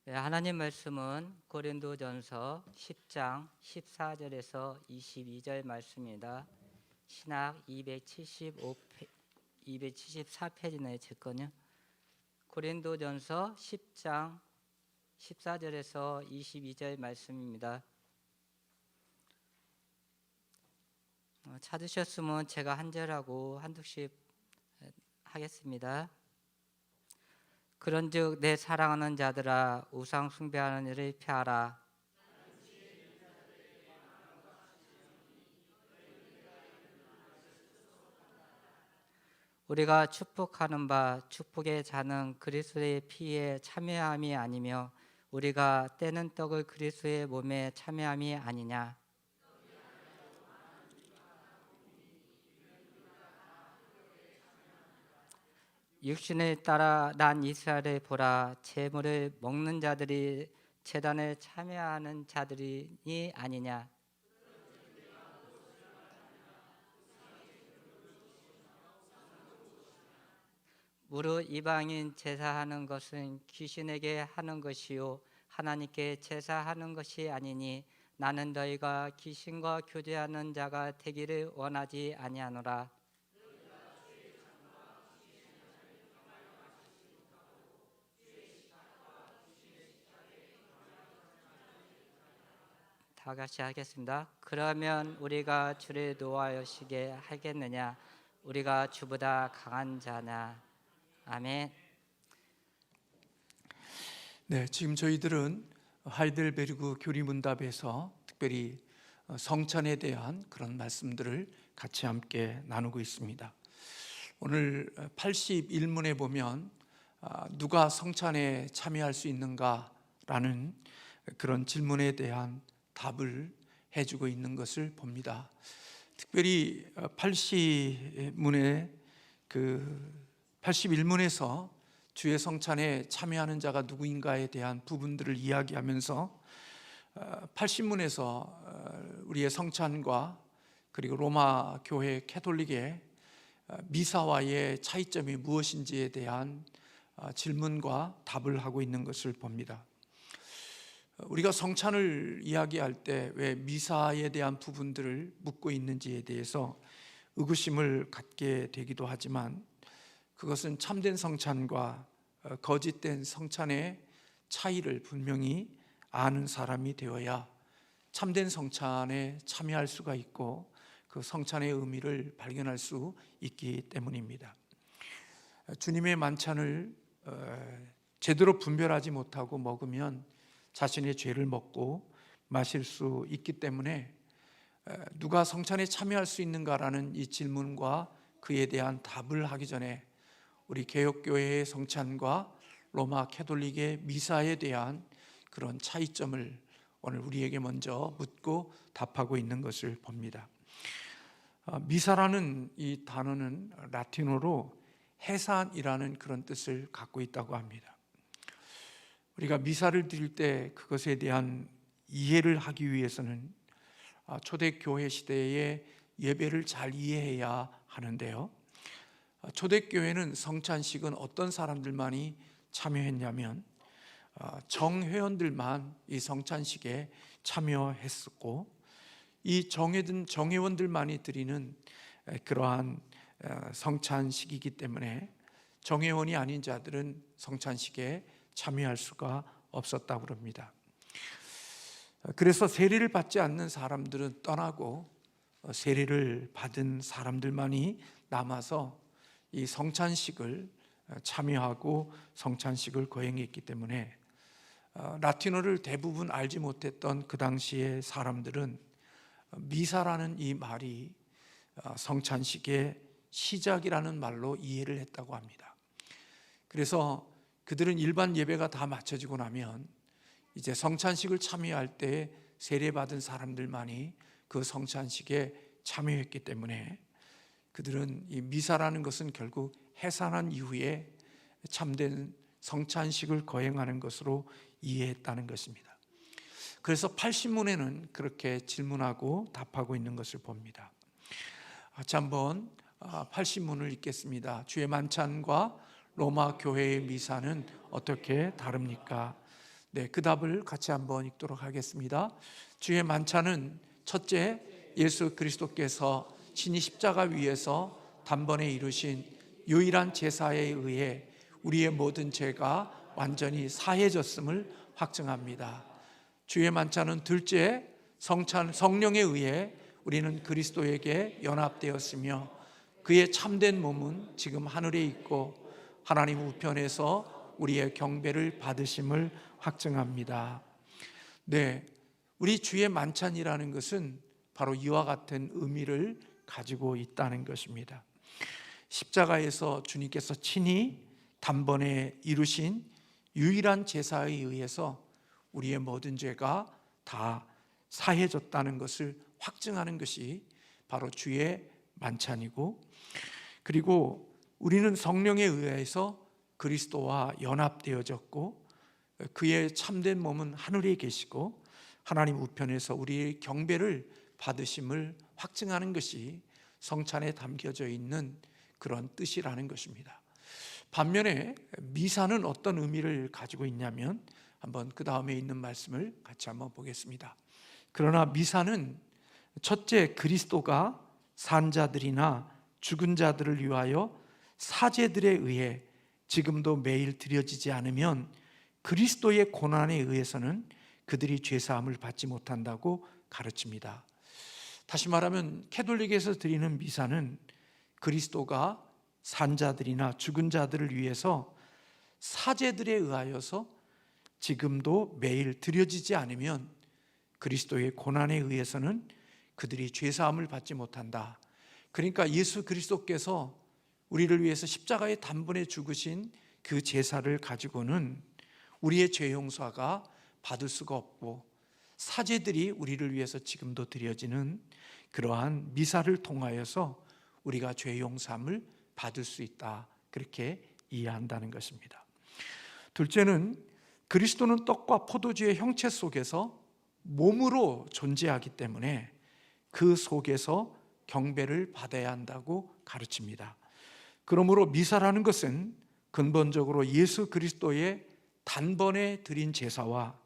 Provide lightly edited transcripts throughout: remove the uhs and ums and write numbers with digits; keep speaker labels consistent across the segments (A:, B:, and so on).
A: 네, 하나님 말씀은 고린도전서 10장 14절에서 22절 말씀입니다. 신학 274페이지네 제 거요. 고린도전서 10장 14절에서 22절 말씀입니다. 찾으셨으면 제가 한 절하고 한둘씩 하겠습니다. 그런즉 내 사랑하는 자들아 우상 숭배하는 일을 피하라. 우리가 축복하는 바 축복의 자는 그리스도의 피에 참여함이 아니며 우리가 떼는 떡을 그리스도의 몸에 참여함이 아니냐. 육신을 따라 난 이스라엘을 보라. 제물을 먹는 자들이 제단에 참여하는 자들이 아니냐. 무릇 이방인 제사하는 것은 귀신에게 하는 것이요 하나님께 제사하는 것이 아니니 나는 너희가 귀신과 교제하는 자가 되기를 원하지 아니하노라. 다 같이 하겠습니다. 그러면 우리가 주를 노하여시게 하겠느냐? 우리가 주보다 강한 자냐? 아멘.
B: 네, 지금 저희들은 하이델베르그 교리문답에서 특별히 성찬에 대한 그런 말씀들을 같이 함께 나누고 있습니다. 오늘 81문에 보면 누가 성찬에 참여할 수 있는가라는 그런 질문에 대한 답을 해주고 있는 것을 봅니다. 특별히 81문에서 주의 성찬에 참여하는 자가 누구인가에 대한 부분들을 이야기하면서 80문에서 우리의 성찬과 그리고 로마 교회 캐톨릭의 미사와의 차이점이 무엇인지에 대한 질문과 답을 하고 있는 것을 봅니다. 우리가 성찬을 이야기할 때 왜 미사에 대한 부분들을 묻고 있는지에 대해서 의구심을 갖게 되기도 하지만 그것은 참된 성찬과 거짓된 성찬의 차이를 분명히 아는 사람이 되어야 참된 성찬에 참여할 수가 있고 그 성찬의 의미를 발견할 수 있기 때문입니다. 주님의 만찬을 제대로 분별하지 못하고 먹으면 자신의 죄를 먹고 마실 수 있기 때문에 누가 성찬에 참여할 수 있는가라는 이 질문과 그에 대한 답을 하기 전에 우리 개혁교회의 성찬과 로마 캐톨릭의 미사에 대한 그런 차이점을 오늘 우리에게 먼저 묻고 답하고 있는 것을 봅니다. 미사라는 이 단어는 라틴어로 해산이라는 그런 뜻을 갖고 있다고 합니다. 우리가 미사를 드릴 때 그것에 대한 이해를 하기 위해서는 초대교회 시대의 예배를 잘 이해해야 하는데요, 초대교회는 성찬식은 어떤 사람들만이 참여했냐면 정회원들만 이 성찬식에 참여했었고 이 정회원들만이 드리는 그러한 성찬식이기 때문에 정회원이 아닌 자들은 성찬식에 참여할 수가 없었다고 합니다. 그래서 세례를 받지 않는 사람들은 떠나고 세례를 받은 사람들만이 남아서 이 성찬식을 참여하고 성찬식을 거행했기 때문에 라틴어를 대부분 알지 못했던 그 당시의 사람들은 미사라는 이 말이 성찬식의 시작이라는 말로 이해를 했다고 합니다. 그래서 그들은 일반 예배가 다 마쳐지고 나면 이제 성찬식을 참여할 때 세례받은 사람들만이 그 성찬식에 참여했기 때문에 그들은 이 미사라는 것은 결국 해산한 이후에 참된 성찬식을 거행하는 것으로 이해했다는 것입니다. 그래서 80문에는 그렇게 질문하고 답하고 있는 것을 봅니다. 자, 한번 80문을 읽겠습니다. 주의 만찬과 로마 교회의 미사는 어떻게 다릅니까? 네, 그 답을 같이 한번 읽도록 하겠습니다. 주의 만찬은 첫째, 예수 그리스도께서 친히 십자가 위에서 단번에 이루신 유일한 제사에 의해 우리의 모든 죄가 완전히 사해졌음을 확증합니다. 주의 만찬은 둘째, 성령에 의해 우리는 그리스도에게 연합되었으며 그의 참된 몸은 지금 하늘에 있고 하나님 우편에서 우리의 경배를 받으심을 확증합니다. 네, 우리 주의 만찬이라는 것은 바로 이와 같은 의미를 가지고 있다는 것입니다. 십자가에서 주님께서 친히 단번에 이루신 유일한 제사에 의해서 우리의 모든 죄가 다 사해졌다는 것을 확증하는 것이 바로 주의 만찬이고, 그리고 우리는 성령에 의해서 그리스도와 연합되어졌고 그의 참된 몸은 하늘에 계시고 하나님 우편에서 우리의 경배를 받으심을 확증하는 것이 성찬에 담겨져 있는 그런 뜻이라는 것입니다. 반면에 미사는 어떤 의미를 가지고 있냐면 한번 그 다음에 있는 말씀을 같이 한번 보겠습니다. 그러나 미사는 첫째, 그리스도가 산자들이나 죽은 자들을 위하여 사제들에 의해 지금도 매일 드려지지 않으면 그리스도의 고난에 의해서는 그들이 죄사함을 받지 못한다고 가르칩니다. 다시 말하면 캐톨릭에서 드리는 미사는 그리스도가 산자들이나 죽은 자들을 위해서 사제들에 의하여서 지금도 매일 드려지지 않으면 그리스도의 고난에 의해서는 그들이 죄사함을 받지 못한다. 그러니까 예수 그리스도께서 우리를 위해서 십자가에 단번에 죽으신 그 제사를 가지고는 우리의 죄 용서가 받을 수가 없고 사제들이 우리를 위해서 지금도 드려지는 그러한 미사를 통하여서 우리가 죄 용서함을 받을 수 있다, 그렇게 이해한다는 것입니다. 둘째는 그리스도는 떡과 포도주의 형체 속에서 몸으로 존재하기 때문에 그 속에서 경배를 받아야 한다고 가르칩니다. 그러므로 미사라는 것은 근본적으로 예수 그리스도의 단번에 드린 제사와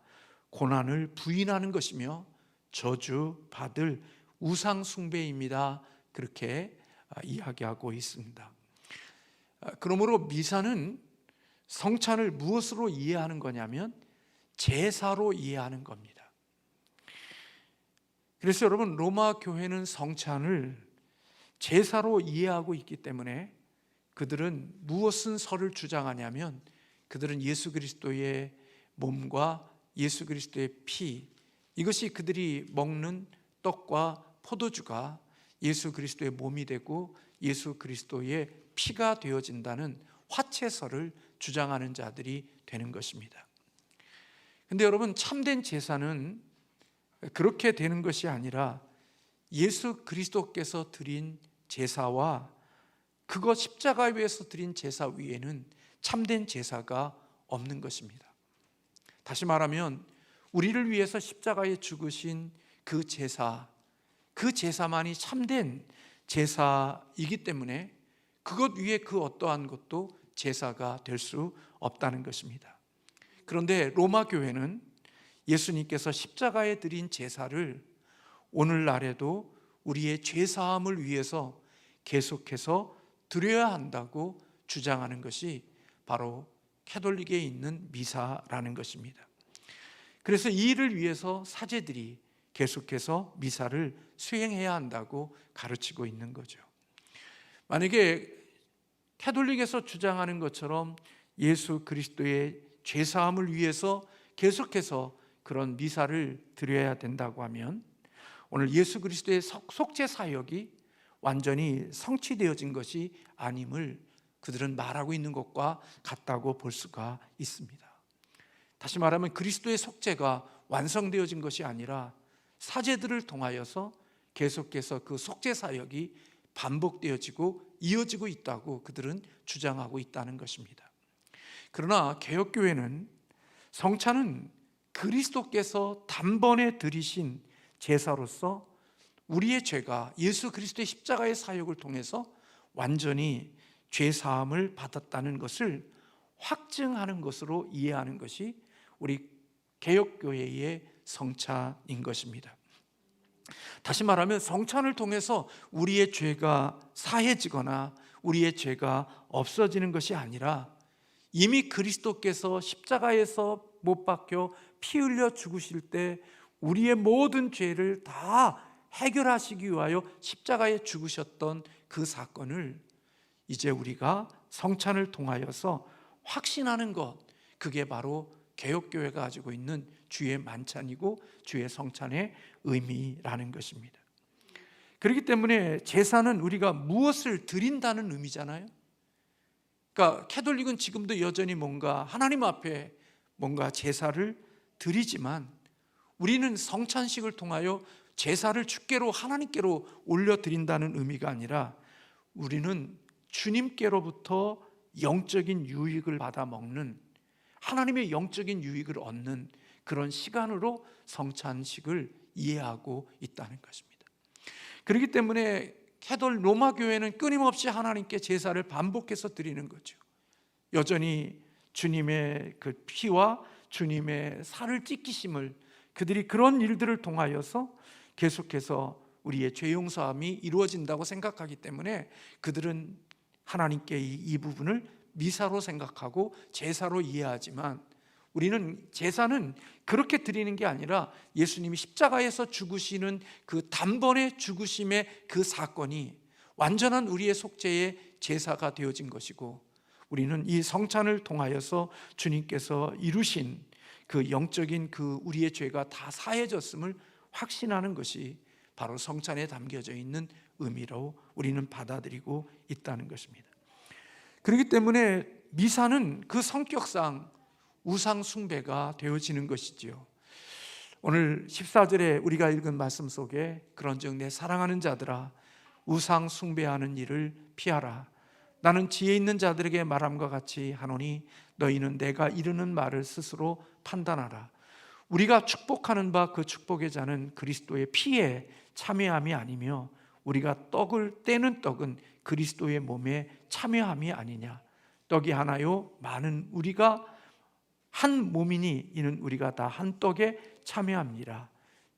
B: 고난을 부인하는 것이며 저주받을 우상 숭배입니다, 그렇게 이야기하고 있습니다. 그러므로 미사는 성찬을 무엇으로 이해하는 거냐면 제사로 이해하는 겁니다. 그래서 여러분, 로마 교회는 성찬을 제사로 이해하고 있기 때문에 그들은 무엇은 설을 주장하냐면 그들은 예수 그리스도의 몸과 예수 그리스도의 피, 이것이 그들이 먹는 떡과 포도주가 예수 그리스도의 몸이 되고 예수 그리스도의 피가 되어진다는 화채설을 주장하는 자들이 되는 것입니다. 그런데 여러분, 참된 제사는 그렇게 되는 것이 아니라 예수 그리스도께서 드린 제사와 그것 십자가 위에서 드린 제사 위에는 참된 제사가 없는 것입니다. 다시 말하면 우리를 위해서 십자가에 죽으신 그 제사만이 참된 제사이기 때문에 그것 위에 그 어떠한 것도 제사가 될 수 없다는 것입니다. 그런데 로마 교회는 예수님께서 십자가에 드린 제사를 오늘날에도 우리의 죄사함을 위해서 계속해서 드려야 한다고 주장하는 것이 바로 캐톨릭에 있는 미사라는 것입니다. 그래서 이 일을 위해서 사제들이 계속해서 미사를 수행해야 한다고 가르치고 있는 거죠. 만약에 캐톨릭에서 주장하는 것처럼 예수 그리스도의 죄사함을 위해서 계속해서 그런 미사를 드려야 된다고 하면 오늘 예수 그리스도의 속죄 사역이 완전히 성취되어진 것이 아님을 그들은 말하고 있는 것과 같다고 볼 수가 있습니다. 다시 말하면 그리스도의 속죄가 완성되어진 것이 아니라 사제들을 통하여서 계속해서 그 속죄 사역이 반복되어지고 이어지고 있다고 그들은 주장하고 있다는 것입니다. 그러나 개혁교회는 성찬은 그리스도께서 단번에 드리신 제사로서 우리의 죄가 예수 그리스도의 십자가의 사역을 통해서 완전히 죄 사함을 받았다는 것을 확증하는 것으로 이해하는 것이 우리 개혁교회의 성찬인 것입니다. 다시 말하면 성찬을 통해서 우리의 죄가 사해지거나 우리의 죄가 없어지는 것이 아니라 이미 그리스도께서 십자가에서 못 박혀 피 흘려 죽으실 때 우리의 모든 죄를 다 해결하시기 위하여 십자가에 죽으셨던 그 사건을 이제 우리가 성찬을 통하여서 확신하는 것, 그게 바로 개혁교회가 가지고 있는 주의 만찬이고 주의 성찬의 의미라는 것입니다. 그렇기 때문에 제사는 우리가 무엇을 드린다는 의미잖아요. 그러니까 캐톨릭은 지금도 여전히 뭔가 하나님 앞에 뭔가 제사를 드리지만 우리는 성찬식을 통하여 제사를 주께로 하나님께로 올려드린다는 의미가 아니라 우리는 주님께로부터 영적인 유익을 받아 먹는, 하나님의 영적인 유익을 얻는 그런 시간으로 성찬식을 이해하고 있다는 것입니다. 그렇기 때문에 로마 교회는 끊임없이 하나님께 제사를 반복해서 드리는 거죠. 여전히 주님의 그 피와 주님의 살을 찢기심을, 그들이 그런 일들을 통하여서 계속해서 우리의 죄 용서함이 이루어진다고 생각하기 때문에 그들은 하나님께 이 부분을 미사로 생각하고 제사로 이해하지만, 우리는 제사는 그렇게 드리는 게 아니라 예수님이 십자가에서 죽으시는 그 단번에 죽으심의 그 사건이 완전한 우리의 속죄의 제사가 되어진 것이고, 우리는 이 성찬을 통하여서 주님께서 이루신 그 영적인 그 우리의 죄가 다 사해졌음을 확신하는 것이 바로 성찬에 담겨져 있는 의미로 우리는 받아들이고 있다는 것입니다. 그렇기 때문에 미사는 그 성격상 우상 숭배가 되어지는 것이지요. 오늘 14절에 우리가 읽은 말씀 속에 그런즉 내 사랑하는 자들아 우상 숭배하는 일을 피하라. 나는 지혜 있는 자들에게 말함과 같이 하노니 너희는 내가 이르는 말을 스스로 판단하라. 우리가 축복하는 바 그 축복의 잔은 그리스도의 피에 참여함이 아니며 우리가 떡을 떼는 떡은 그리스도의 몸에 참여함이 아니냐. 떡이 하나요 많은 우리가 한 몸이니 이는 우리가 다 한 떡에 참여합니다.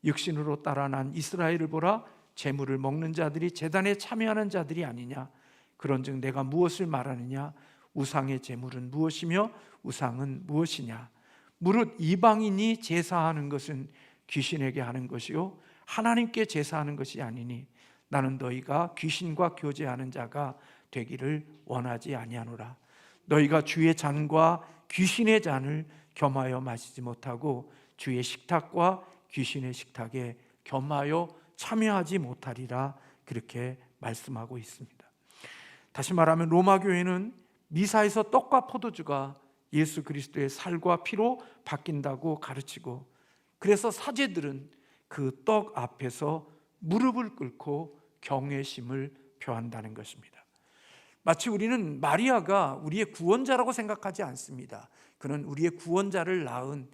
B: 육신으로 따라 난 이스라엘을 보라. 제물을 먹는 자들이 제단에 참여하는 자들이 아니냐. 그런즉 내가 무엇을 말하느냐. 우상의 제물은 무엇이며 우상은 무엇이냐. 무릇 이방인이 제사하는 것은 귀신에게 하는 것이요 하나님께 제사하는 것이 아니니 나는 너희가 귀신과 교제하는 자가 되기를 원하지 아니하노라. 너희가 주의 잔과 귀신의 잔을 겸하여 마시지 못하고 주의 식탁과 귀신의 식탁에 겸하여 참여하지 못하리라. 그렇게 말씀하고 있습니다. 다시 말하면 로마 교회는 미사에서 떡과 포도주가 예수 그리스도의 살과 피로 바뀐다고 가르치고, 그래서 사제들은 그 떡 앞에서 무릎을 꿇고 경외심을 표한다는 것입니다. 마치 우리는 마리아가 우리의 구원자라고 생각하지 않습니다. 그는 우리의 구원자를 낳은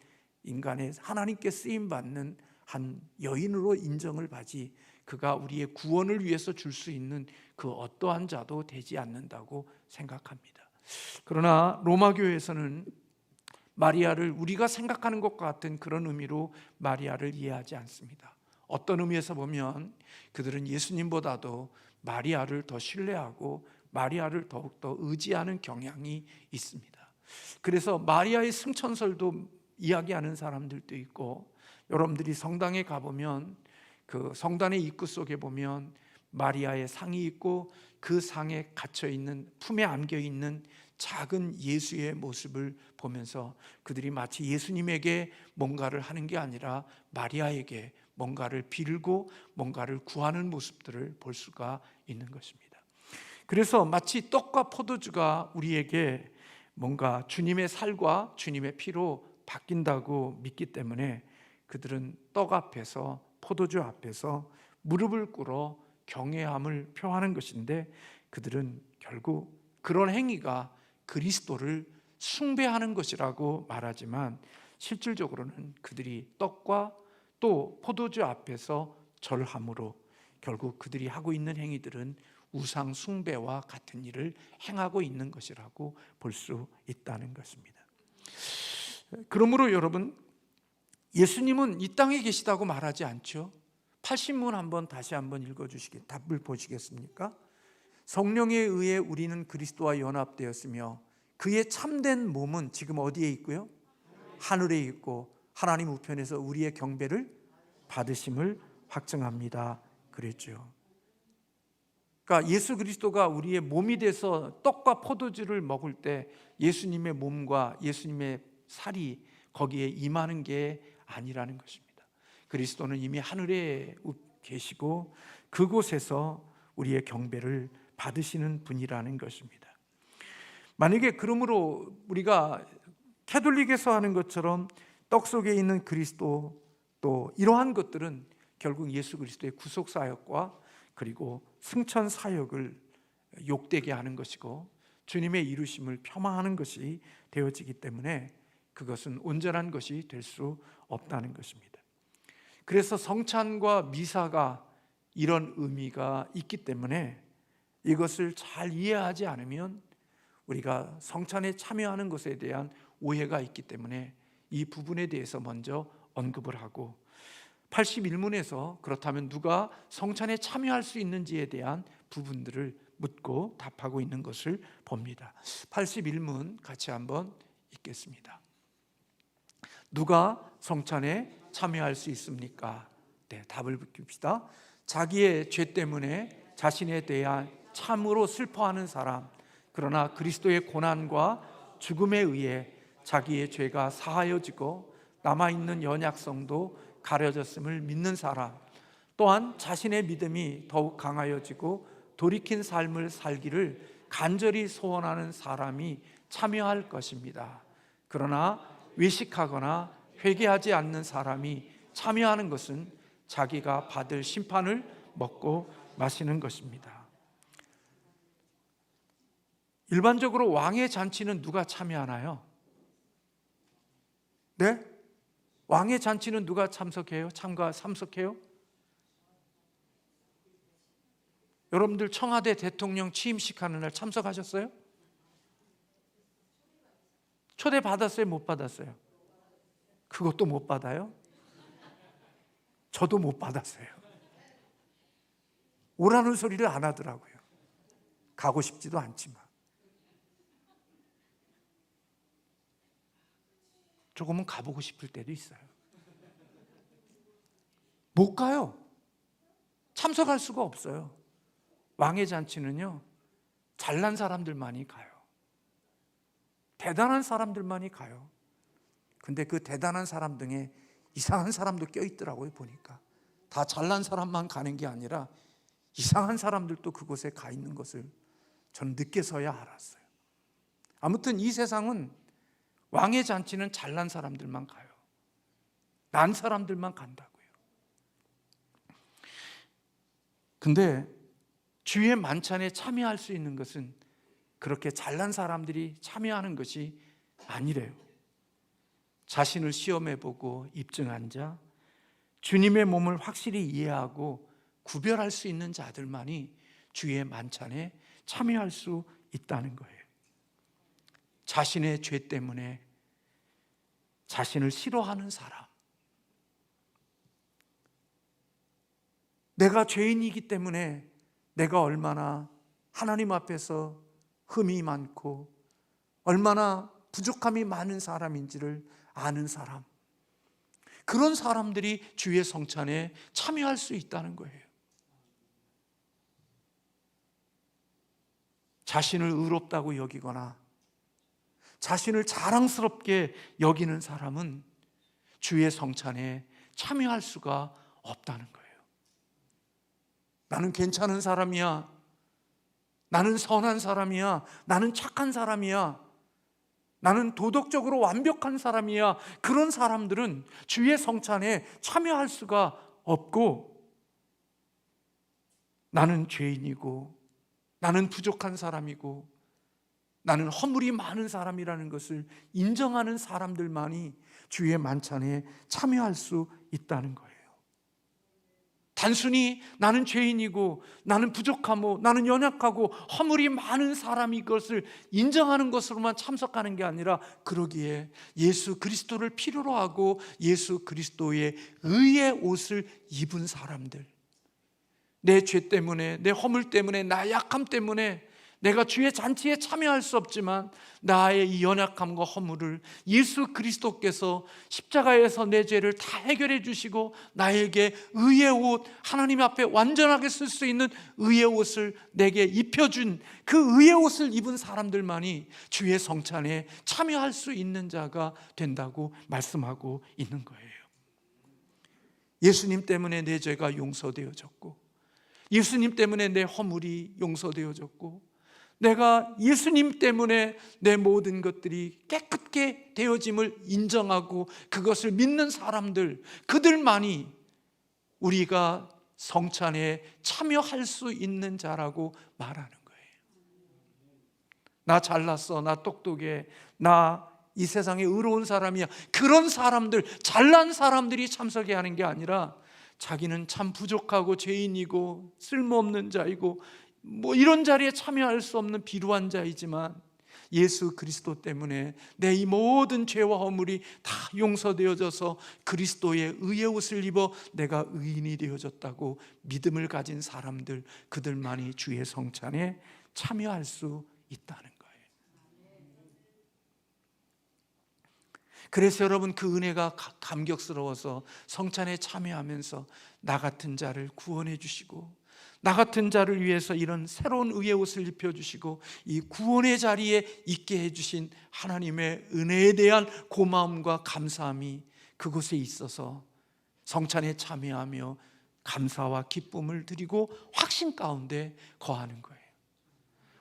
B: 인간의 하나님께 쓰임받는 한 여인으로 인정을 받지 그가 우리의 구원을 위해서 줄 수 있는 그 어떠한 자도 되지 않는다고 생각합니다. 그러나 로마 교회에서는 마리아를 우리가 생각하는 것과 같은 그런 의미로 마리아를 이해하지 않습니다. 어떤 의미에서 보면 그들은 예수님보다도 마리아를 더 신뢰하고 마리아를 더욱더 의지하는 경향이 있습니다. 그래서 마리아의 승천설도 이야기하는 사람들도 있고, 여러분들이 성당에 가보면 그 성단의 입구 속에 보면 마리아의 상이 있고 그 상에 갇혀있는, 품에 안겨있는 작은 예수의 모습을 보면서 그들이 마치 예수님에게 뭔가를 하는 게 아니라 마리아에게 뭔가를 빌고 뭔가를 구하는 모습들을 볼 수가 있는 것입니다. 그래서 마치 떡과 포도주가 우리에게 뭔가 주님의 살과 주님의 피로 바뀐다고 믿기 때문에 그들은 떡 앞에서, 포도주 앞에서 무릎을 꿇어 경외함을 표하는 것인데, 그들은 결국 그런 행위가 그리스도를 숭배하는 것이라고 말하지만 실질적으로는 그들이 떡과 또 포도주 앞에서 절함으로 결국 그들이 하고 있는 행위들은 우상 숭배와 같은 일을 행하고 있는 것이라고 볼 수 있다는 것입니다. 그러므로 여러분, 예수님은 이 땅에 계시다고 말하지 않죠. 80문 다시 한번 읽어주시기, 답을 보시겠습니까? 성령에 의해 우리는 그리스도와 연합되었으며 그의 참된 몸은 지금 어디에 있고요? 하늘에 있고 하나님 우편에서 우리의 경배를 받으심을 확증합니다 그랬죠. 그러니까 예수 그리스도가 우리의 몸이 돼서 떡과 포도주를 먹을 때 예수님의 몸과 예수님의 살이 거기에 임하는 게 아니라는 것입니다. 그리스도는 이미 하늘에 계시고 그곳에서 우리의 경배를 받으시는 분이라는 것입니다. 만약에 그러므로 우리가 캐톨릭에서 하는 것처럼 떡 속에 있는 그리스도, 또 이러한 것들은 결국 예수 그리스도의 구속 사역과 그리고 승천 사역을 욕되게 하는 것이고 주님의 이루심을 폄하하는 것이 되어지기 때문에 그것은 온전한 것이 될 수 없다는 것입니다. 그래서 성찬과 미사가 이런 의미가 있기 때문에 이것을 잘 이해하지 않으면 우리가 성찬에 참여하는 것에 대한 오해가 있기 때문에 이 부분에 대해서 먼저 언급을 하고 81문에서 그렇다면 누가 성찬에 참여할 수 있는지에 대한 부분들을 묻고 답하고 있는 것을 봅니다. 81문 같이 한번 읽겠습니다. 누가 성찬에 참여할 수 있습니까? 네, 답을 봅시다. 자기의 죄 때문에 자신에 대한 참으로 슬퍼하는 사람, 그러나 그리스도의 고난과 죽음에 의해 자기의 죄가 사하여지고 남아있는 연약성도 가려졌음을 믿는 사람, 또한 자신의 믿음이 더욱 강하여지고 돌이킨 삶을 살기를 간절히 소원하는 사람이 참여할 것입니다. 그러나 외식하거나 회개하지 않는 사람이 참여하는 것은 자기가 받을 심판을 먹고 마시는 것입니다. 일반적으로 왕의 잔치는 누가 참여하나요? 네? 왕의 잔치는 누가 참석해요? 참석해요? 여러분들 청와대 대통령 취임식 하는 날 참석하셨어요? 초대 받았어요? 못 받았어요? 그것도 못 받아요? 저도 못 받았어요. 오라는 소리를 안 하더라고요. 가고 싶지도 않지만. 조금은 가보고 싶을 때도 있어요. 못 가요. 참석할 수가 없어요. 왕의 잔치는요, 잘난 사람들만이 가요. 대단한 사람들만이 가요. 근데 그 대단한 사람 등에 이상한 사람도 껴있더라고요. 보니까 다 잘난 사람만 가는 게 아니라 이상한 사람들도 그곳에 가 있는 것을 저는 늦게서야 알았어요. 아무튼 이 세상은 왕의 잔치는 잘난 사람들만 가요. 난 사람들만 간다고요. 근데 주의 만찬에 참여할 수 있는 것은 그렇게 잘난 사람들이 참여하는 것이 아니래요. 자신을 시험해보고 입증한 자, 주님의 몸을 확실히 이해하고 구별할 수 있는 자들만이 주의 만찬에 참여할 수 있다는 거예요. 자신의 죄 때문에 자신을 싫어하는 사람, 내가 죄인이기 때문에 내가 얼마나 하나님 앞에서 흠이 많고 얼마나 부족함이 많은 사람인지를 아는 사람, 그런 사람들이 주의 성찬에 참여할 수 있다는 거예요. 자신을 의롭다고 여기거나 자신을 자랑스럽게 여기는 사람은 주의 성찬에 참여할 수가 없다는 거예요. 나는 괜찮은 사람이야. 나는 선한 사람이야. 나는 착한 사람이야. 나는 도덕적으로 완벽한 사람이야. 그런 사람들은 주의 성찬에 참여할 수가 없고, 나는 죄인이고 나는 부족한 사람이고 나는 허물이 많은 사람이라는 것을 인정하는 사람들만이 주의 만찬에 참여할 수 있다는 거예요. 단순히 나는 죄인이고 나는 부족하고 나는 연약하고 허물이 많은 사람이 이것을 인정하는 것으로만 참석하는 게 아니라, 그러기에 예수 그리스도를 필요로 하고 예수 그리스도의 의의 옷을 입은 사람들, 내 죄 때문에, 내 허물 때문에, 나의 약함 때문에 내가 주의 잔치에 참여할 수 없지만 나의 이 연약함과 허물을 예수 그리스도께서 십자가에서 내 죄를 다 해결해 주시고 나에게 의의 옷, 하나님 앞에 완전하게 쓸 수 있는 의의 옷을 내게 입혀준 그 의의 옷을 입은 사람들만이 주의 성찬에 참여할 수 있는 자가 된다고 말씀하고 있는 거예요. 예수님 때문에 내 죄가 용서되어졌고, 예수님 때문에 내 허물이 용서되어졌고, 내가 예수님 때문에 내 모든 것들이 깨끗게 되어짐을 인정하고 그것을 믿는 사람들, 그들만이 우리가 성찬에 참여할 수 있는 자라고 말하는 거예요. 나 잘났어, 나 똑똑해, 나 이 세상에 의로운 사람이야, 그런 사람들, 잘난 사람들이 참석해야 하는 게 아니라 자기는 참 부족하고 죄인이고 쓸모없는 자이고 이런 자리에 참여할 수 없는 비루한 자이지만 예수 그리스도 때문에 내 이 모든 죄와 허물이 다 용서되어져서 그리스도의 의의 옷을 입어 내가 의인이 되어졌다고 믿음을 가진 사람들, 그들만이 주의 성찬에 참여할 수 있다는 거예요. 그래서 여러분, 그 은혜가 감격스러워서 성찬에 참여하면서 나 같은 자를 구원해 주시고, 나 같은 자를 위해서 이런 새로운 의의 옷을 입혀주시고 이 구원의 자리에 있게 해주신 하나님의 은혜에 대한 고마움과 감사함이 그곳에 있어서 성찬에 참여하며 감사와 기쁨을 드리고 확신 가운데 거하는 거예요.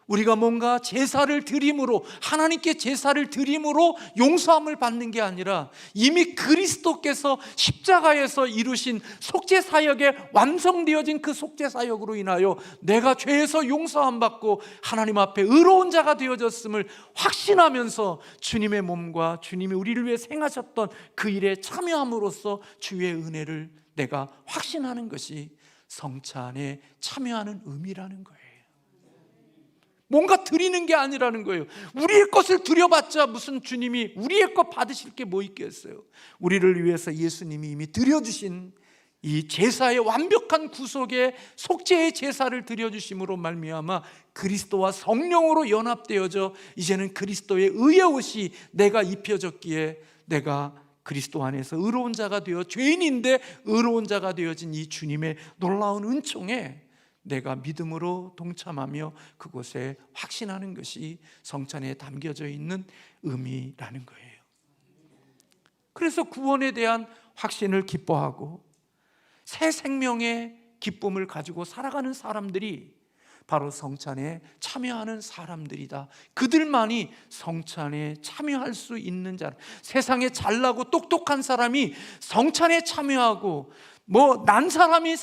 B: 우리가 뭔가 제사를 드림으로, 하나님께 제사를 드림으로 용서함을 받는 게 아니라 이미 그리스도께서 십자가에서 이루신 속죄사역에 완성되어진 그 속죄사역으로 인하여 내가 죄에서 용서함 받고 하나님 앞에 의로운 자가 되어졌음을 확신하면서 주님의 몸과 주님이 우리를 위해 행하셨던 그 일에 참여함으로써 주의 은혜를 내가 확신하는 것이 성찬에 참여하는 의미라는 거예요. 뭔가 드리는 게 아니라는 거예요. 우리의 것을 드려봤자 무슨 주님이 우리의 것 받으실 게 뭐 있겠어요. 우리를 위해서 예수님이 이미 드려주신 이 제사의 완벽한 구속의 속죄의 제사를 드려주심으로 말미암아 그리스도와 성령으로 연합되어져 이제는 그리스도의 의의 옷이 내가 입혀졌기에 내가 그리스도 안에서 의로운 자가 되어 죄인인데 의로운 자가 되어진 이 주님의 놀라운 은총에 내가 믿음으로 동참하며 그곳에 확신하는 것이 성찬에 담겨져 있는 의미라는 거예요. 그래서 구원에 대한 확신을 기뻐하고 새 생명의 기쁨을 가지고 살아가는 사람들이 바로 성찬에 참여하는 사람들이다. 그들만이 성찬에 참여할 수 있는 자. 세상에 잘나고 똑똑한 사람이 성찬에 참여하고 난 사람이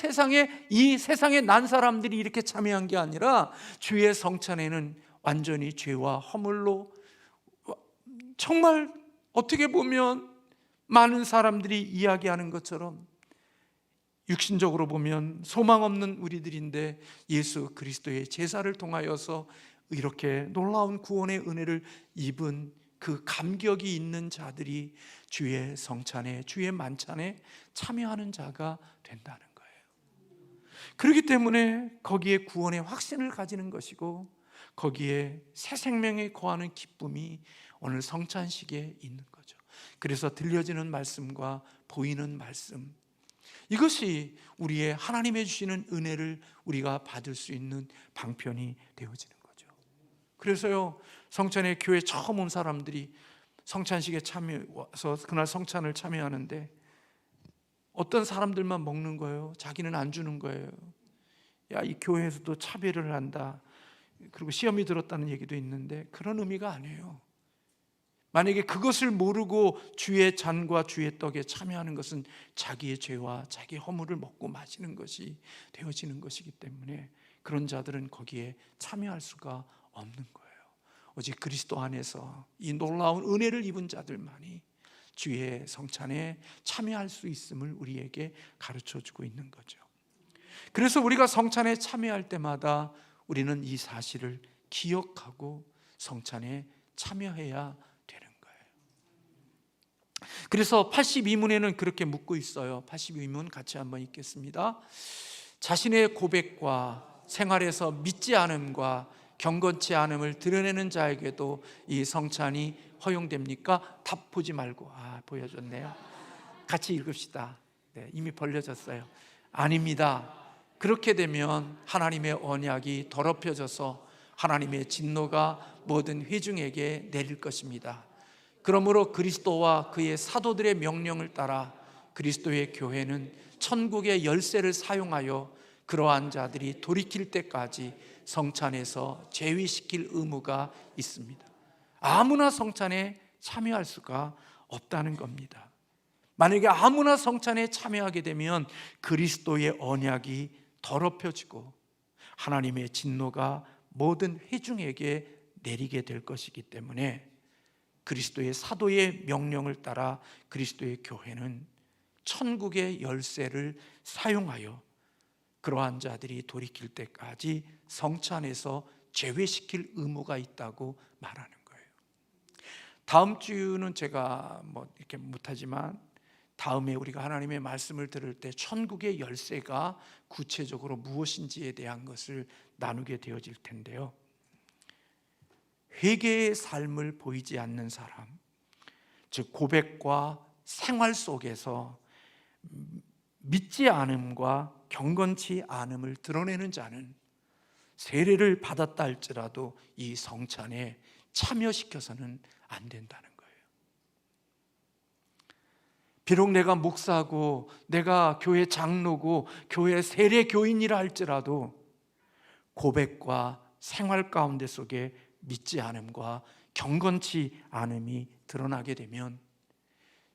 B: 이 세상에 난 사람들이 이렇게 참여한 게 아니라 주의 성찬에는 완전히 죄와 허물로 정말 어떻게 보면 많은 사람들이 이야기하는 것처럼 육신적으로 보면 소망 없는 우리들인데 예수 그리스도의 제사를 통하여서 이렇게 놀라운 구원의 은혜를 입은 그 감격이 있는 자들이 주의 성찬에, 주의 만찬에 참여하는 자가 된다는 거예요. 그렇기 때문에 거기에 구원의 확신을 가지는 것이고 거기에 새 생명에 거하는 기쁨이 오늘 성찬식에 있는 거죠. 그래서 들려지는 말씀과 보이는 말씀, 이것이 우리의 하나님의 주시는 은혜를 우리가 받을 수 있는 방편이 되어지는 거죠. 그래서요, 성찬에 교회 처음 온 사람들이 성찬식에 참여해서 그날 성찬을 참여하는데 어떤 사람들만 먹는 거예요. 자기는 안 주는 거예요. 야, 이 교회에서도 차별을 한다. 그리고 시험이 들었다는 얘기도 있는데 그런 의미가 아니에요. 만약에 그것을 모르고 주의 잔과 주의 떡에 참여하는 것은 자기의 죄와 자기의 허물을 먹고 마시는 것이 되어지는 것이기 때문에 그런 자들은 거기에 참여할 수가 없는 거예요. 오직 그리스도 안에서 이 놀라운 은혜를 입은 자들만이 주의 성찬에 참여할 수 있음을 우리에게 가르쳐주고 있는 거죠. 그래서 우리가 성찬에 참여할 때마다 우리는 이 사실을 기억하고 성찬에 참여해야 되는 거예요. 그래서 82문에는 그렇게 묻고 있어요. 82문 같이 한번 읽겠습니다. 자신의 고백과 생활에서 믿지 않음과 경건치 않음을 드러내는 자에게도 이 성찬이 허용됩니까? 답 보지 말고. 보여줬네요. 같이 읽읍시다. 네, 이미 벌려졌어요. 아닙니다. 그렇게 되면 하나님의 언약이 더럽혀져서 하나님의 진노가 모든 회중에게 내릴 것입니다. 그러므로 그리스도와 그의 사도들의 명령을 따라 그리스도의 교회는 천국의 열쇠를 사용하여 그러한 자들이 돌이킬 때까지 성찬에서 제위시킬 의무가 있습니다. 아무나 성찬에 참여할 수가 없다는 겁니다. 만약에 아무나 성찬에 참여하게 되면 그리스도의 언약이 더럽혀지고 하나님의 진노가 모든 회중에게 내리게 될 것이기 때문에 그리스도의 사도의 명령을 따라 그리스도의 교회는 천국의 열쇠를 사용하여 그러한 자들이 돌이킬 때까지 성찬에서 제외시킬 의무가 있다고 말하는 거예요. 다음 주는 제가 이렇게 못하지만 다음에 우리가 하나님의 말씀을 들을 때 천국의 열쇠가 구체적으로 무엇인지에 대한 것을 나누게 되어질 텐데요. 회개의 삶을 보이지 않는 사람, 즉 고백과 생활 속에서 믿지 않음과 경건치 않음을 드러내는 자는 세례를 받았다 할지라도 이 성찬에 참여시켜서는 안 된다는 거예요. 비록 내가 목사고 내가 교회 장로고 교회 세례 교인이라 할지라도 고백과 생활 가운데 속에 믿지 않음과 경건치 않음이 드러나게 되면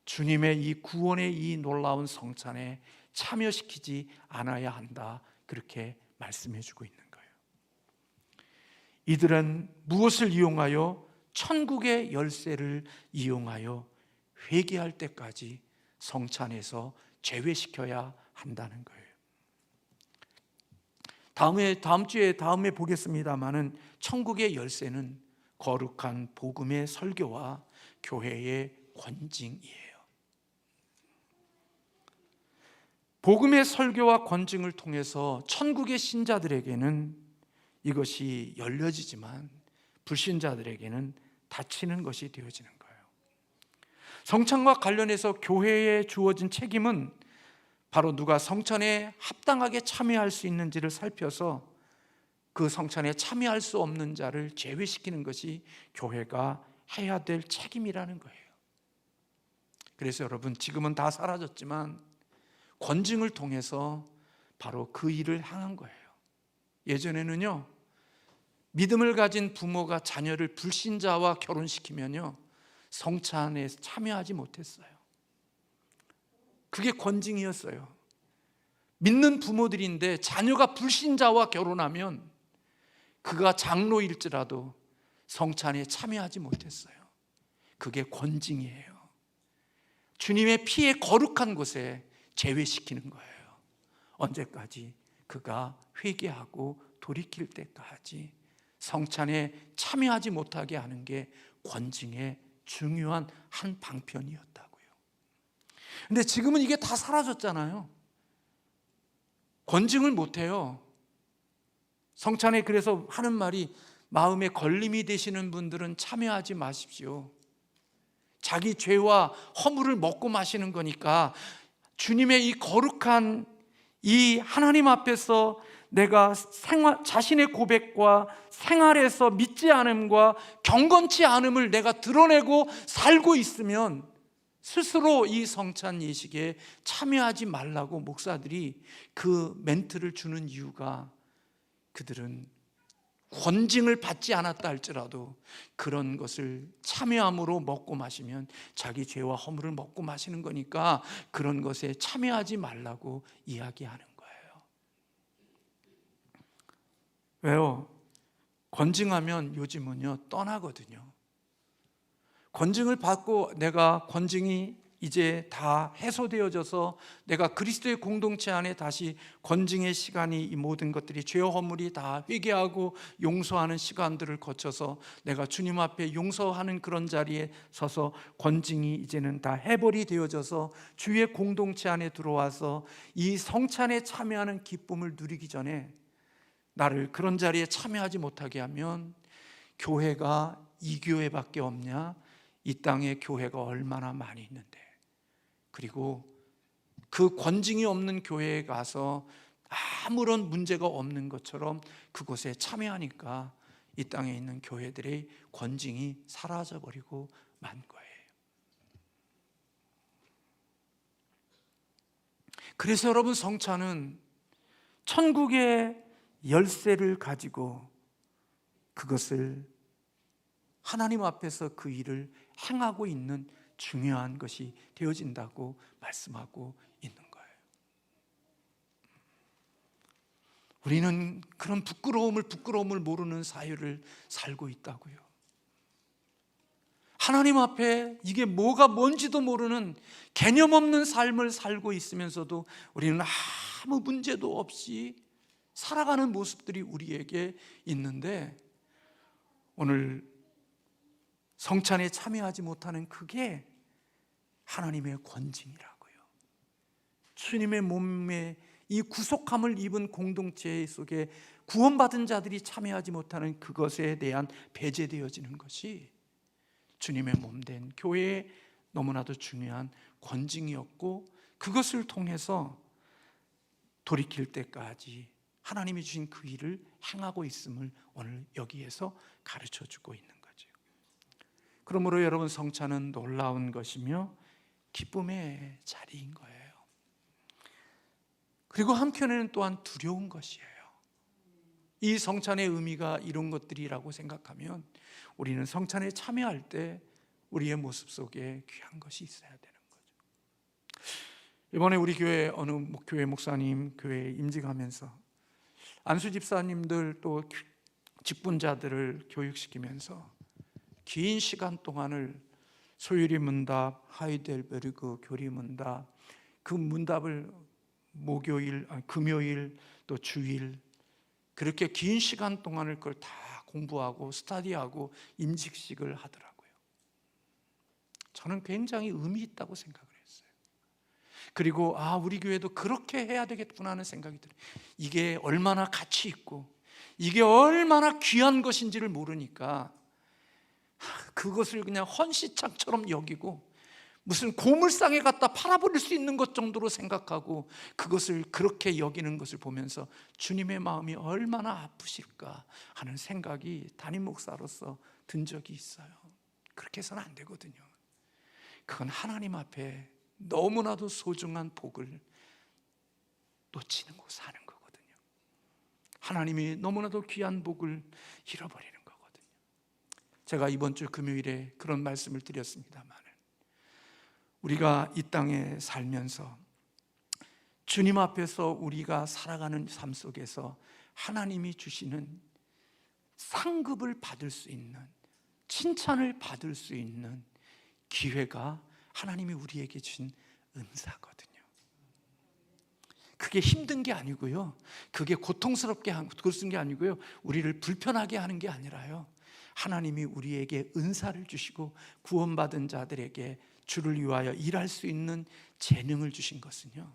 B: 주님의 이 구원의 이 놀라운 성찬에 참여시키지 않아야 한다, 그렇게 말씀해 주고 있는 거예요. 이들은 무엇을 이용하여? 천국의 열쇠를 이용하여 회개할 때까지 성찬에서 제외시켜야 한다는 거예요. 다음에 보겠습니다마는 천국의 열쇠는 거룩한 복음의 설교와 교회의 권징이에요. 복음의 설교와 권징을 통해서 천국의 신자들에게는 이것이 열려지지만 불신자들에게는 닫히는 것이 되어지는 거예요. 성찬과 관련해서 교회에 주어진 책임은 바로 누가 성찬에 합당하게 참여할 수 있는지를 살펴서 그 성찬에 참여할 수 없는 자를 제외시키는 것이 교회가 해야 될 책임이라는 거예요. 그래서 여러분, 지금은 다 사라졌지만 권징을 통해서 바로 그 일을 향한 거예요. 예전에는요, 믿음을 가진 부모가 자녀를 불신자와 결혼시키면요, 성찬에 참여하지 못했어요. 그게 권징이었어요. 믿는 부모들인데 자녀가 불신자와 결혼하면 그가 장로일지라도 성찬에 참여하지 못했어요. 그게 권징이에요. 주님의 피에 거룩한 곳에 제외시키는 거예요. 언제까지? 그가 회개하고 돌이킬 때까지 성찬에 참여하지 못하게 하는 게 권징의 중요한 한 방편이었다고요. 근데 지금은 이게 다 사라졌잖아요. 권징을 못해요. 성찬에 그래서 하는 말이, 마음에 걸림이 되시는 분들은 참여하지 마십시오. 자기 죄와 허물을 먹고 마시는 거니까 주님의 이 거룩한 이 하나님 앞에서 내가 자신의 고백과 생활에서 믿지 않음과 경건치 않음을 내가 드러내고 살고 있으면 스스로 이 성찬 예식에 참여하지 말라고 목사들이 그 멘트를 주는 이유가, 그들은 권징을 받지 않았다 할지라도 그런 것을 참여함으로 먹고 마시면 자기 죄와 허물을 먹고 마시는 거니까 그런 것에 참여하지 말라고 이야기하는 거예요. 왜요? 권징하면 요즘은요 떠나거든요. 권징을 받고 내가 권징이 이제 다 해소되어져서 내가 그리스도의 공동체 안에 다시 건징의 시간이, 이 모든 것들이 죄와 허물이 다 회개하고 용서하는 시간들을 거쳐서 내가 주님 앞에 용서하는 그런 자리에 서서 건징이 이제는 다 해벌이 되어져서 주의 공동체 안에 들어와서 이 성찬에 참여하는 기쁨을 누리기 전에 나를 그런 자리에 참여하지 못하게 하면 교회가 이 교회밖에 없냐? 이 땅에 교회가 얼마나 많이 있는데, 그리고 그 권징이 없는 교회에 가서 아무런 문제가 없는 것처럼 그곳에 참여하니까 이 땅에 있는 교회들의 권징이 사라져버리고 만 거예요. 그래서 여러분, 성찬은 천국의 열쇠를 가지고 그것을 하나님 앞에서 그 일을 행하고 있는 중요한 것이 되어진다고 말씀하고 있는 거예요. 우리는 그런 부끄러움을 모르는 사회를 살고 있다고요. 하나님 앞에 이게 뭐가 뭔지도 모르는 개념 없는 삶을 살고 있으면서도 우리는 아무 문제도 없이 살아가는 모습들이 우리에게 있는데, 오늘 성찬에 참여하지 못하는 그게 하나님의 권징이라고요. 주님의 몸에 이 구속함을 입은 공동체 속에 구원받은 자들이 참여하지 못하는 그것에 대한 배제되어지는 것이 주님의 몸된 교회의 너무나도 중요한 권징이었고, 그것을 통해서 돌이킬 때까지 하나님이 주신 그 일을 행하고 있음을 오늘 여기에서 가르쳐주고 있는 거죠. 그러므로 여러분, 성찬은 놀라운 것이며 기쁨의 자리인 거예요. 그리고 한편에는 또한 두려운 것이에요. 이 성찬의 의미가 이런 것들이라고 생각하면 우리는 성찬에 참여할 때 우리의 모습 속에 귀한 것이 있어야 되는 거죠. 이번에 우리 교회 어느 교회 목사님 교회에 임직하면서 안수 집사님들 또 직분자들을 교육시키면서 긴 시간 동안을 소유리 문답, 하이델베르그 교리 문답, 그 문답을 금요일 또 주일, 그렇게 긴 시간 동안을 그걸 다 공부하고 스터디하고 임직식을 하더라고요. 저는 굉장히 의미 있다고 생각을 했어요. 그리고 우리 교회도 그렇게 해야 되겠구나 하는 생각이 들어요. 이게 얼마나 가치 있고 이게 얼마나 귀한 것인지를 모르니까 그것을 그냥 헌시창처럼 여기고 무슨 고물상에 갖다 팔아버릴 수 있는 것 정도로 생각하고 그것을 그렇게 여기는 것을 보면서 주님의 마음이 얼마나 아프실까 하는 생각이 담임 목사로서 든 적이 있어요. 그렇게 해서는 안 되거든요. 그건 하나님 앞에 너무나도 소중한 복을 놓치는 거 사는 거거든요. 하나님이 너무나도 귀한 복을 잃어버리는 거거든요. 제가 이번 주 금요일에 그런 말씀을 드렸습니다만, 우리가 이 땅에 살면서 주님 앞에서 우리가 살아가는 삶 속에서 하나님이 주시는 상급을 받을 수 있는, 칭찬을 받을 수 있는 기회가 하나님이 우리에게 주신 은사거든요. 그게 힘든 게 아니고요, 그게 고통스럽게 그런 게 아니고요, 우리를 불편하게 하는 게 아니라요, 하나님이 우리에게 은사를 주시고 구원받은 자들에게 주를 위하여 일할 수 있는 재능을 주신 것은요,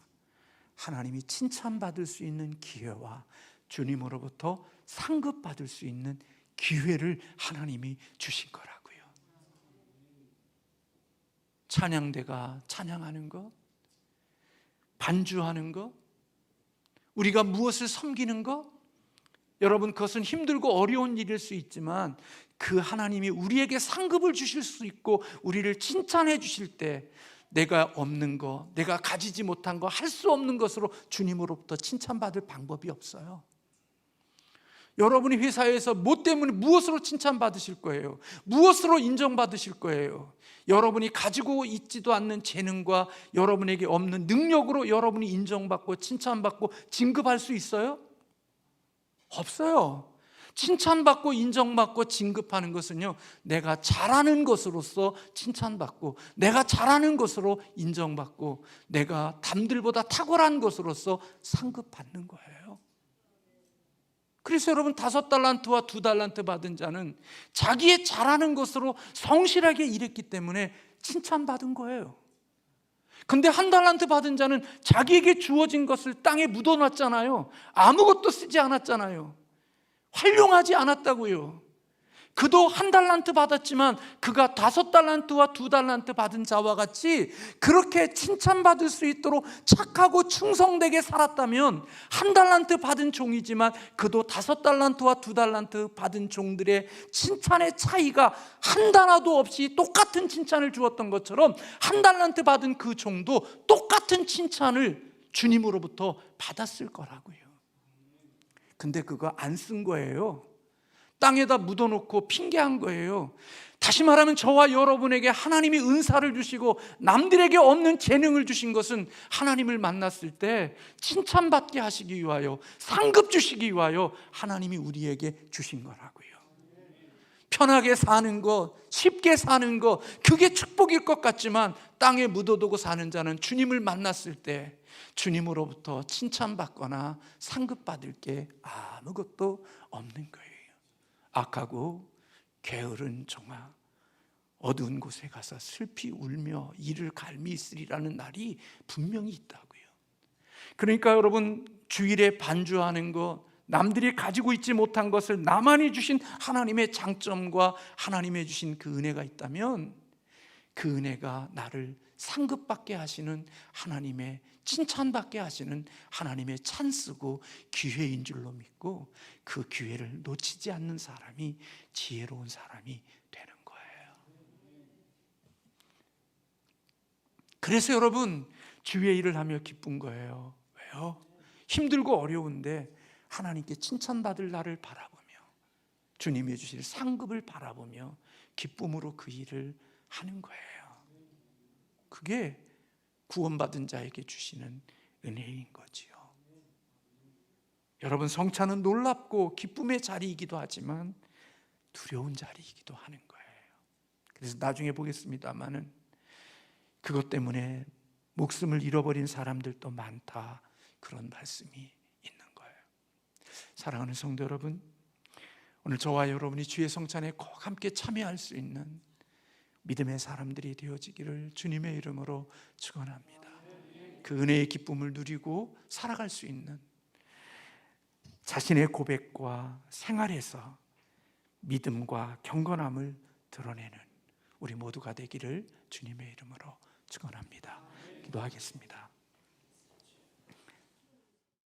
B: 하나님이 칭찬받을 수 있는 기회와 주님으로부터 상급받을 수 있는 기회를 하나님이 주신 거라고요. 찬양대가 찬양하는 것, 반주하는 것, 우리가 무엇을 섬기는 것, 여러분, 그것은 힘들고 어려운 일일 수 있지만 그 하나님이 우리에게 상급을 주실 수 있고 우리를 칭찬해 주실 때 내가 없는 거, 내가 가지지 못한 거, 할 수 없는 것으로 주님으로부터 칭찬받을 방법이 없어요. 여러분이 회사에서 뭐 때문에 무엇으로 칭찬받으실 거예요? 무엇으로 인정받으실 거예요? 여러분이 가지고 있지도 않는 재능과 여러분에게 없는 능력으로 여러분이 인정받고 칭찬받고 진급할 수 있어요? 없어요. 칭찬받고 인정받고 진급하는 것은요, 내가 잘하는 것으로서 칭찬받고, 내가 잘하는 것으로 인정받고, 내가 남들보다 탁월한 것으로서 상급받는 거예요. 그래서 여러분, 5달란트와 2달란트 받은 자는 자기의 잘하는 것으로 성실하게 일했기 때문에 칭찬받은 거예요. 근데 1달란트 받은 자는 자기에게 주어진 것을 땅에 묻어놨잖아요. 아무것도 쓰지 않았잖아요. 활용하지 않았다고요. 그도 1달란트 받았지만 그가 5달란트와 2달란트 받은 자와 같이 그렇게 칭찬받을 수 있도록 착하고 충성되게 살았다면 1달란트 받은 종이지만 그도 5달란트와 2달란트 받은 종들의 칭찬의 차이가 한 단어도 없이 똑같은 칭찬을 주었던 것처럼 1달란트 받은 그 종도 똑같은 칭찬을 주님으로부터 받았을 거라고요. 근데 그거 안 쓴 거예요. 땅에다 묻어놓고 핑계한 거예요. 다시 말하면 저와 여러분에게 하나님이 은사를 주시고 남들에게 없는 재능을 주신 것은 하나님을 만났을 때 칭찬받게 하시기 위하여, 상급 주시기 위하여 하나님이 우리에게 주신 거라고요. 편하게 사는 것, 쉽게 사는 것, 그게 축복일 것 같지만 땅에 묻어두고 사는 자는 주님을 만났을 때 주님으로부터 칭찬받거나 상급받을 게 아무것도 없는 거예요. 악하고 게으른 종아, 어두운 곳에 가서 슬피 울며 이를 갈미 있으리라는 날이 분명히 있다고요. 그러니까 여러분, 주일에 반주하는 것, 남들이 가지고 있지 못한 것을 나만이 주신 하나님의 장점과 하나님의 주신 그 은혜가 있다면 그 은혜가 나를 상급받게 하시는 하나님의, 칭찬받게 하시는 하나님의 찬스고 기회인 줄로 믿고 그 기회를 놓치지 않는 사람이 지혜로운 사람이 되는 거예요. 그래서 여러분, 주의 일을 하며 기쁜 거예요. 왜요? 힘들고 어려운데 하나님께 칭찬받을 날을 바라보며 주님이 주실 상급을 바라보며 기쁨으로 그 일을 하는 거예요. 그게 구원받은 자에게 주시는 은혜인 거지요. 여러분, 성찬은 놀랍고 기쁨의 자리이기도 하지만 두려운 자리이기도 하는 거예요. 그래서 나중에 보겠습니다마는 그것 때문에 목숨을 잃어버린 사람들도 많다, 그런 말씀이 있는 거예요. 사랑하는 성도 여러분, 오늘 저와 여러분이 주의 성찬에 꼭 함께 참여할 수 있는 믿음의 사람들이 되어지기를 주님의 이름으로 축원합니다. 그 은혜의 기쁨을 누리고 살아갈 수 있는, 자신의 고백과 생활에서 믿음과 경건함을 드러내는 우리 모두가 되기를 주님의 이름으로 축원합니다. 기도하겠습니다.